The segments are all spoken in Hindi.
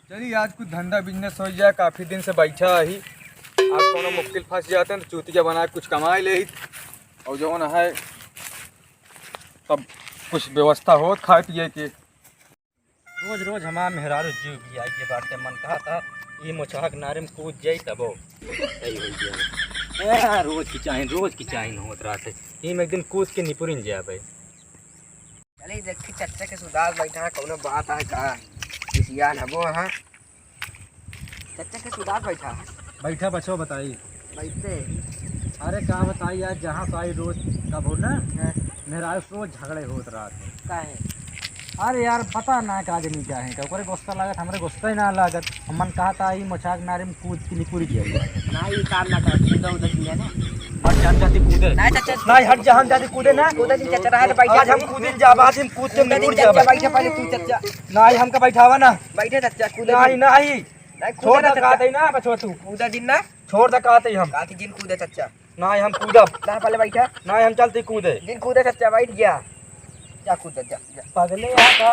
चलिए आज कुछ धंधा बिजनेस हो जाए। काफ़ी दिन से बैठा ही, आज कोनो मुश्किल फंस जाते हैं तो चूतिया बना के कुछ कमाई ले और जो है तब कुछ व्यवस्था हो खाए पिए के। रोज रोज हमारा मेहरारू जीव भी आई के बाटे मन कहा था ये मोछहा के नारे में कूद जाई तबो सही हो गया। रोज की चाही होत रहा थे ये में एक दिन कूद के निपुरिन जा भाई। चलिए देखी चच्चा के सुधार बैठा है कौनो बात है का किसिया नबो हां चच्चा के सुधार बैठा है। बैठा बच्चों बताई बैठते अरे का बताई आज जहाँ से आई रोज कब हो ना मेहरारू रोज झगड़े होत रहा थे। का है अरे यार पता ना का जनी क्या है ओकरे गोस्ता लागत हमरे गोस्ता ही ना लागत। हमन कहा था ई मोछहा के नारे में कूद के निपुर गया ना ये काम ना कर सीधा उधर किया ना हट जान जाती कूदे ना चच्चा नहीं हट जा हम जाती कूदे ना उधर दिन चच्चा रहा बैठा आज हम कूदिन जा आज हम कूद के निपुर जा बैठा पहले तू चच्चा नहीं हमका बैठावा ना बैठे चच्चा कूदे नहीं नहीं छोड़ कूदे द का दे ना बचवा तू उधर दिन ना छोड़ द का दे हम काती दिन कूदे चच्चा नहीं हम कूदब ना पहले बैठा नहीं हम चलते कूदे दिन कूदे चच्चा बैठ गया जा कूद जा पगले यहाँ का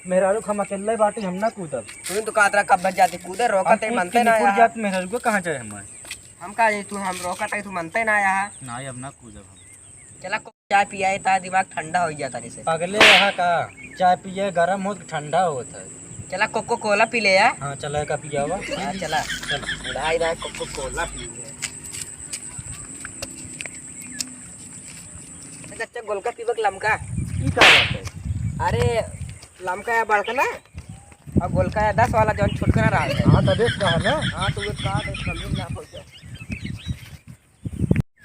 मेहरारू हम अकेले बाटी हम ना कूदब तू तो कातरा कब बच जाती कूदे रोकते मनते ना निपुर यार जात मेहरारू को कहाँ जाए हम हम का तू हम रोकते तू मनते ना यार नहीं अब ना कूदब हम चला चाय पियाए ता दिमाग ठंडा हो जाता जैसे पगले यहाँ का चाय पिए गरम हो ठंडा होता है। चला कोको कोला पी ले यार हाँ चला का पियावा हाँ चला चल उड़ाई रहा कोको कोला पी ले अच्छा गोलका पीबक लमका ई का बात है। अरे लमका या बड़का ना और गोलका या 10 वाला जौन छुटकरा रहा है हाँ तबीयत का है ना हाँ तो ये का है समझ ना पड़ता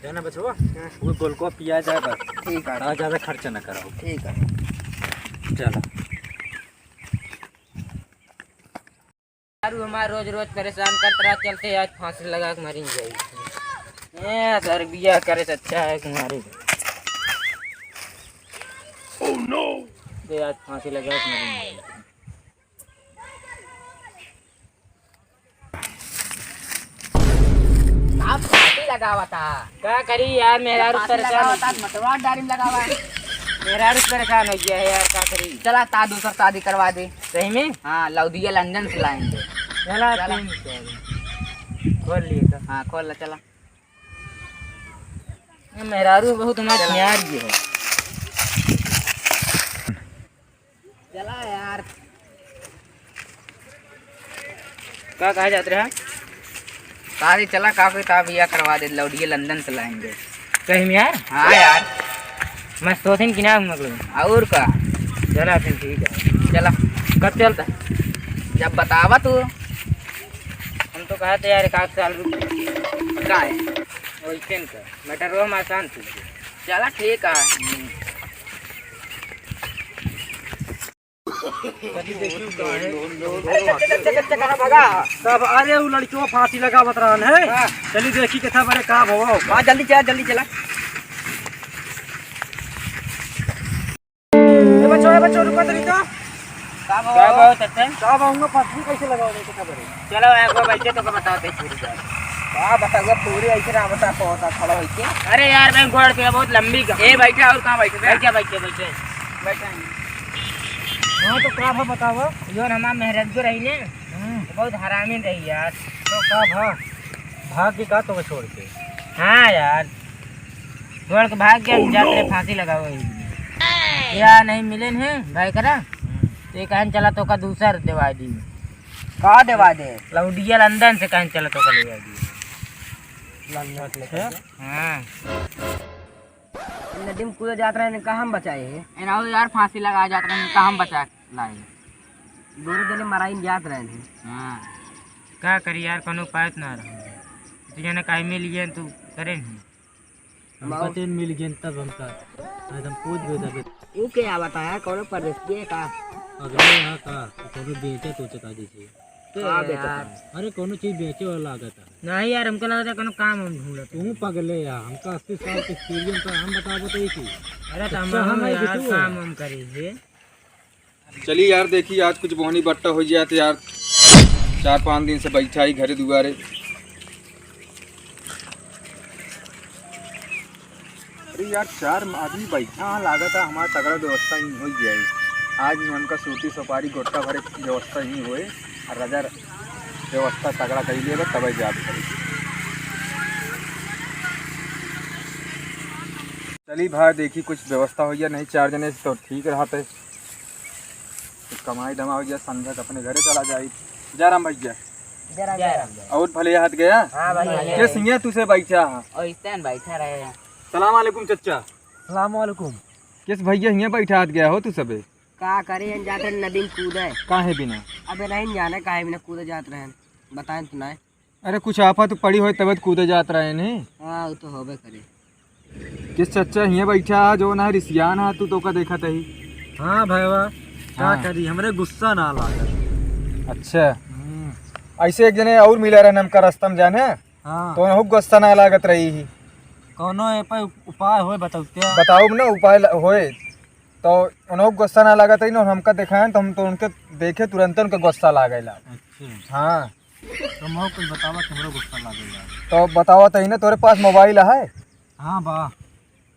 जाना बचवा वो गोल को पिया जाए बस ठीक है हाँ ज़्यादा खर्चा ना कराओ ठीक है चलो यार हमारा रोज रोज परेशान करता रहा चलते आज फांसी लगा के मरी जाएगी सर बिया करे से अच्छा है कि मारे ओह नो दे आज फांसी लगा के मरी जाएगी। आप फांसी लगावा था क्या करी यार मेरा रुक परेशान मतवा डारी में लगावा है मेरा रुक परेशान हो गया है यार क्या करी चला ता दूसरा शादी करवा दे सही में हाँ लौदिया लंदन से लाएंगे चला खोल लिए का हाँ खोल ला चला मेहरारू बहुत हमारा प्यार ये है। चला यार क्या कहा जाते रहा सारी चला काफी ताबिया करवा दे लौडिया लंदन से लाएंगे कहीं में यार हाँ यार मैं सोचें कि ना मतलब और का चला फिर ठीक है चला कब चलता जब बतावा तू हम तो कहा थे यार 1 साल रुक का है वैसे का मैटर वो हम आसान थी चला ठीक है भगा सब अरे वो लड़कियों फांसी लगा बतरान है चलिए देखी के था बड़े कहाँ भवा हाँ जल्दी चला बच्चों रुको तरी तो का बहुत अच्छा कब आऊंगा फांसी कैसे लगाओगे के खबर चलो एक बार बैठे तो बताते पूरी बात हाँ बताऊंगा पूरी ऐसे ना बता पहुंचा खड़ा हो के अरे यार मैं गोड़ पे बहुत लंबी का ए बैठे और कहाँ बैठे बैठे हाँ तो का भा बताओ जो हमारा मेहरत जो रही ने तो बहुत हरामी रही यार तो का भाग के का तो छोड़ के हाँ यार छोड़ के भाग गया जाते फांसी लगाओ या नहीं मिले हैं भाई करा तो ये कहन चला तो का दूसरा देवा दी कहाँ देवा दे लौडिया लंदन से कहन चला तो का ले दी हाँ नदी में कूदा जात रहे कहाँ हम बचाए है ना यार फांसी लगा जात रहे कहाँ हम बचा लाए दोनों जने मराई जात रहे हैं हाँ क्या करी यार कोनो उपाय ना रहा तो जाने काहे मिल गए तो करें हमका तो मिल गए तब हमका एकदम कूद गए तब यू क्या बताया कौन परदेश के का अगले यहाँ का कोनो बेचे तो चका दीजिए यार अरे कोनो चीज बेचे वाला लागत है नहीं यार हमको लगा था कोनो काम हम ढूंढ तू पगले यार हमका 80 साल के एक्सपीरियंस है हम बताओ तो एक ही अरे तो हम यार काम हम करेंगे। चलिए यार देखिए आज कुछ बोहनी बट्टा हो जाए तो यार 4-5 दिन से बैठा ही घरे दुआरे। अरे यार 4 आदमी बैठा लागत है हमारा तगड़ा व्यवस्था ही हो जाए आज ही हमका सूती सुपारी गोट्टा भरे व्यवस्था ही होए और अगर व्यवस्था तगड़ा कर लिए तब जात करी। चली भाई देखी कुछ व्यवस्था हो गया, नहीं 4 जने से तो ठीक रहते, कुछ कमाई धमा हो गया, संध्या अपने घरे चला जाए। जा राम भैया और भले हाथ गया। हाँ भाई के सिंह तुसे बैठा हाँ। और इस टाइम बैठा रहे हैं। सलाम वालेकुम चचा। सलाम वालेकुम। किस भैया हियाँ बैठा हाथ गया हो तू सबे? का करे हम जाते नदी में कूदे। काहे बिना? अबे नहीं जाने काहे बिना कूदे जात रहे बताएं तो नहीं। अरे कुछ आफत पड़ी हो तब कूदे जात रहे नहीं। हाँ वो तो होबे करे। किस चचा हियाँ बैठा जो ना रिसियान हा तू तो का देखा तही। हाँ भैया हाँ। करी हमरे गुस्सा ना लागल। अच्छा ऐसे एक जने और मिला रहे नमका रास्ता में जाने हाँ तो उन्हें गुस्सा ना लागत रही ही। कौनो उपाय होए बताओ बताओ ना उपाय होए तो उन्हें गुस्सा ना लागत रही ना, हमका दिखाएं तो हम तो उनके देखे तुरंत उनके गुस्सा लागेला। अच्छा हाँ तो मैं कुछ बतावा तुम्हारा गुस्सा लागेला। तो बताओ तही ना तोरे पास मोबाइल है? हाँ बा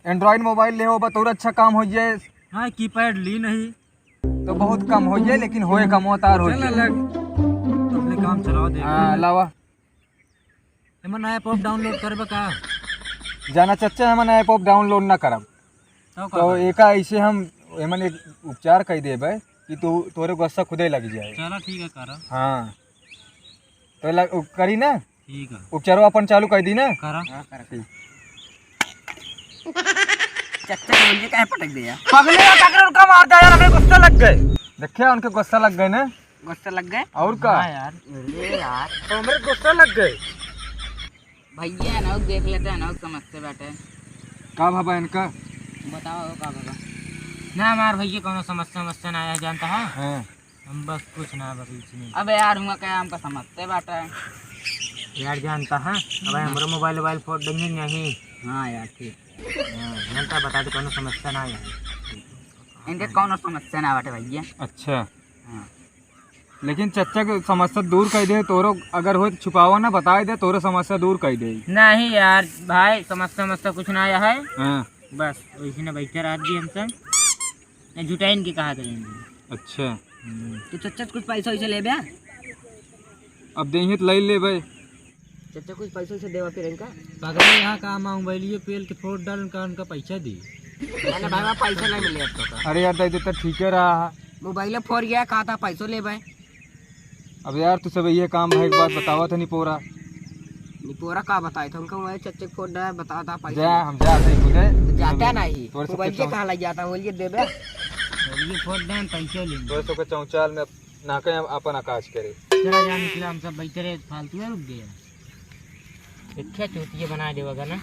एंड्रॉइड मोबाइल ले हो तोर अच्छा काम हो जाए। हाँ कीपैड ली नहीं तो बहुत कम हो जाए लेकिन होए कम होतार हो जाए। अपने काम चलाओ दे। हाँ लावा एमन ऐप डाउनलोड करबे का? जाना चच्चा हमन ऐप डाउनलोड ना करब तो एक ऐसे हम एमन एक उपचार कर देबे कि तू तोरे गुस्सा खुदे लग जाए। चलो ठीक है करा। हाँ तो करी ना ठीक है उपचारो अपन चालू कर दी ना। करा। ठीक। चच्चा के मुझे काहे पटक दिया? पगले टकरे उनका मार दिया यार, हमें गुस्सा लग गए। देखिए उनके गुस्सा लग गए ना। गुस्सा लग गए और का यार अरे यार तो हमें गुस्सा लग गए। भैया ना देख लेते हैं ना समझते बैठे। का भाबा इनका बताओ का बाबा। ना हमार भैया कौनो समस्या ना आया जानता है। हाँ हम बस कुछ ना बस कुछ नहीं अबे यार हुआ क्या हमको समझते बैठे। यार जानता है। अब हमारा मोबाइल फोन देंगे नहीं। हाँ यार ठीक। जानता बता दे कौनो समस्या ना आया। इनके कौन समस्या ना बैठे भैया। अच्छा हाँ लेकिन चच्चा के समस्या दूर कर दे तोरो अगर हो छुपावा ना बता दे तोरो समस्या दूर कर दे। नहीं यार भाई समस्या कुछ ना आया है। हाँ बस वैसे ना बैठे रह दी हमसे जुटाइन के कहा करेंगे। अच्छा तो चच्चा कुछ पैसा वैसे ले बे। अब देंगे तो ले ले भाई। चच्चा कुछ पैसा से देवा फिर इनका। पागल यहाँ का मोबाइल पेल के फोड़ डाल उनका पैसा दी। मैंने भाई पैसा नहीं मिले अब तो। अरे यार दे देता ठीक है रहा। मोबाइल फोड़ गया कहा था पैसों ले भाई। अब यार तू सब ये काम है एक बात बतावा था नहीं पूरा। पूरा का बताए थे उनको मैं चच्चे फोड़ रहा है बता था पैसा। जा हम जाते ही खुदे जाता नहीं तोरे सबके मोबाइल से कहाँ लग जाता बोलिए दे बे। ये फोड़ दें पैसे लेंगे। तोरे सबके चौचाल में ना कहीं अपन आकाश करे। चला जाने के लिए हम सब बैठे रहे फालतू है रुक गया। क्या चोटिया बना देगा ना।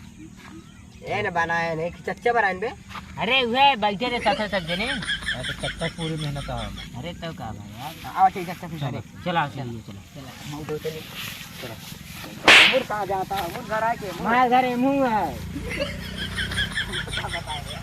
ये ना बनाया नहीं कि चच्चे बनाए बे। अरे वह बैठे रहे साथ सब जने। तो चच्चा पूरी मेहनत आ। अरे तो का भाई यार आओ ठीक चच्चा फिर चला चला चला चला मैं दो चलिए चलो। मुर कहाँ जाता है मुर घर आके हमारे घर मुँह है। बताए